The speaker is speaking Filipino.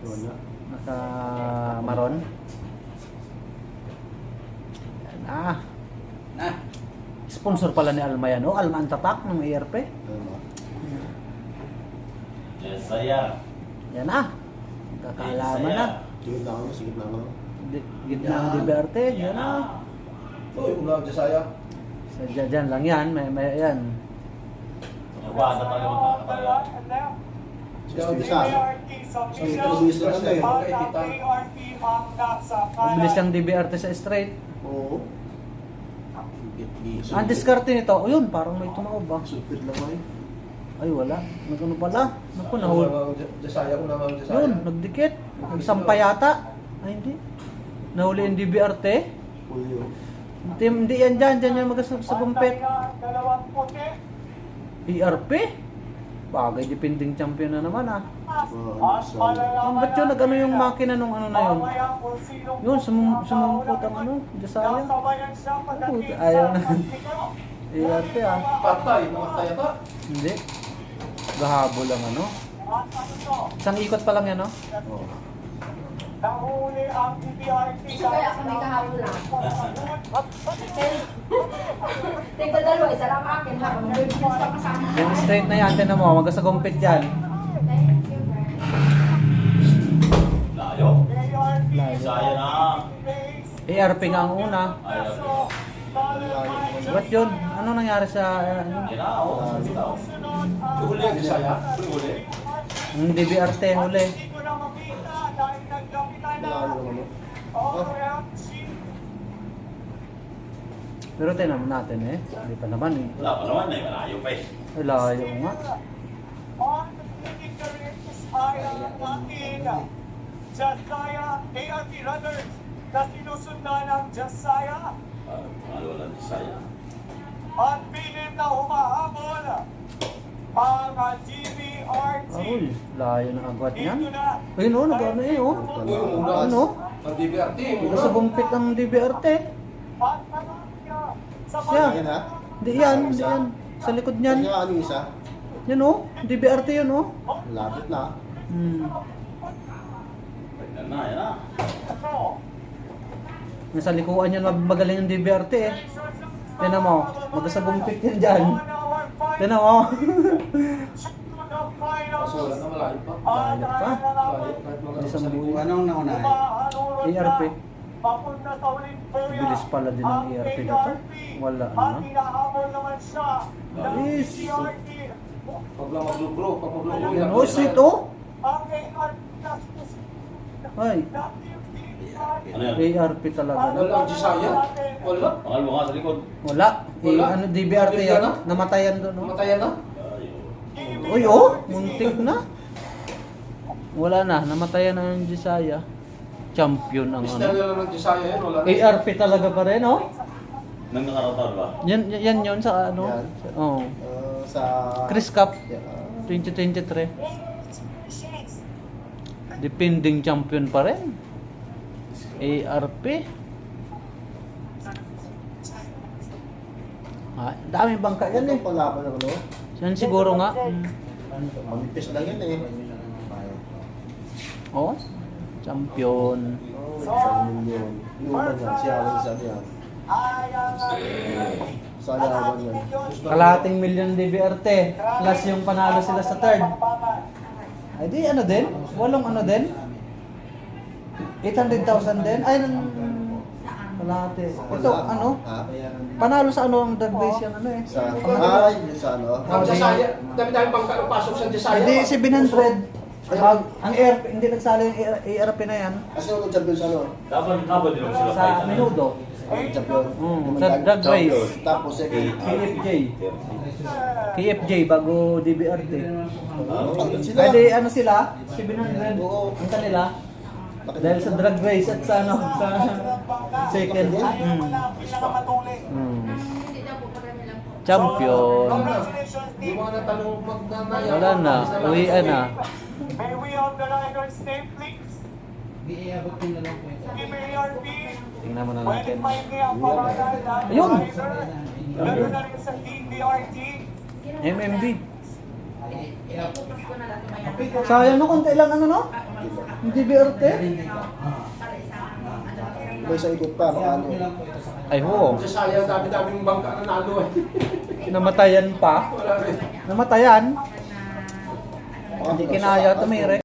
Naka maron. Yan na. Sponsor pala ni Alma yan, oh. Alma ang tatak ng ERP. Yes, saya. Yan na. Kakaalaman na. Sige na ako. Gitna ang DBRT. Yan na. Uy, kung lang saya. Sadya dyan lang yan. May yan. Wala na tayo magkakatawa. Mabilis ang DBRT sa straight. Oo. Ang diskarte nito, oh yun, parang may tumaob ba? Super lang ay. Ay wala, nagano pala. Naku, nahul. Jasaya ko naman jasaya. Yun, nagdikit. Nagsampa yata. Ay hindi. Nahuli yung DBRT. Pulyo. Hindi yan dyan yan magasagumpit. ERP? Bagay, depending champion na naman ah. Ba't yun, nag-ano yung makina nung ano na yun? Yun, sumumpot ang ano, Jasaya. Ayaw na. ERP ah. Patay, namatay ata. Hindi. Gahabol lang ano. Isang ikot pa lang yan no? Oo. Nahuli ang DBRT. Kaya kami kahapon lang. Tigda dalawa, isa lang akin ha. Mag-reviews ka kasama. Yung straight na yan, tinan mo, magasagumpit dyan. Thank you, friend. Layo. Layo. Saya na. ERP nga ang una. Ayaw. Ba't yun? Ano nangyari sa... Yan na, oh. Huli ang jasaya. Huli. Yung DBRT huli. Pero tinan natin eh. Hindi pa naman eh. Wala pa naman eh. Malayo pa eh. Ay, layo nga. Jasaya, ARP runners na sinusundan ng Jasaya Malo lang saya. at pilit na humahabol ang DBRT. Ay, layo ng agwat niyan. Dito na. Ayun oh, nag-ano eh oh. Ano? Ang DBRT. Nagasagumpit ang DBRT. Siya. Yan ha? Hindi yan, hindi yan. Sa likod niyan. Kanya anong isa? Yan oh, DBRT yun oh. Lapit na. Yan na, yan na. Nasa likuan yan magaling ang DBRT eh. Tinan mo, magasagumpit yan dyan. Tinan mo. Kaso wala na malayo pa. Layo pa. Isang buwan. Anong nauna? ERP. Bilis pala din ang ERP dito. Wala na. Is. Pag lang maglugro, pag maglugro. Yan oh, sweet oh. Ay, Ano yan? ERP talaga. Wala ang jasaya. Wala. Pangal mo nga sa likod. Wala. Eh, Wala? ano, DBRT yan. Wala? Namatayan doon. Oh. Namatayan na? Ayaw. Uy, oh, muntik na. Wala na, namatayan na ang Jisaya. Champion ang Isda ano. lang ng jasaya yan. Wala. ARP talaga pa rin, oh. Nang nakaraw ba? Yan yun sa ano. Yan. Oh. Sa... Chris Cup Yeah. 2023. Depending champion pa rin. ARP. Ah, daming bangka yan eh. Ito palaban ng ano? Yan siguro nga. Manipis lang yan eh. Oh. Champion. Yun. Iuban yan. Siyawan sa yan. Sa yawan yan. Kalahating milyon DBRT. Plus yung panalo sila sa third. Ay di ano din? Walong ano din? 800,000 din? Ay, kalahati. Ito, ano? Ha? Panalo sa ano ang drag race yan, ano eh? Sa... Panalo. Ay, sa ano? Ah, Ang jasaya. Dami-dami pang pasok sa jasaya. Hindi, 700. Ang ERP, hindi nagsali yung ERP na yan. Kasi yung champion sa ano? Dapat din ako sila Sa menudo. Ang champion. Sa drag race. Tapos second. KFJ. KFJ bago DBRT. Sila. Ay di, ano sila? 700. Oo. Ang kanila. Dahil sa drag race at sa ano, sa second. Hindi daw po, parang lang po. Champion. Di mo na tanong magnanaya. Wala na, uwian na. May we have the rider's name, please? Di iabot din na lang po ito. DBRT. Tingnan mo na Pwede natin. pa hindi ang pangalan ng Ayun. rider. Ganoon na rin sa DBRT. MMB. Iabot ko na lang tumaya. Sayang no, konti lang ano no? Diba? Hindi BRT? May sa ikot pa, baka ano. Iabot nyo lang po ito sa kanya. Ay ho, Sa sayang, dami-daming bangka na nalo eh. namatayan pa. Wala rin. Namatayan. Baka Hindi kinaya tumire.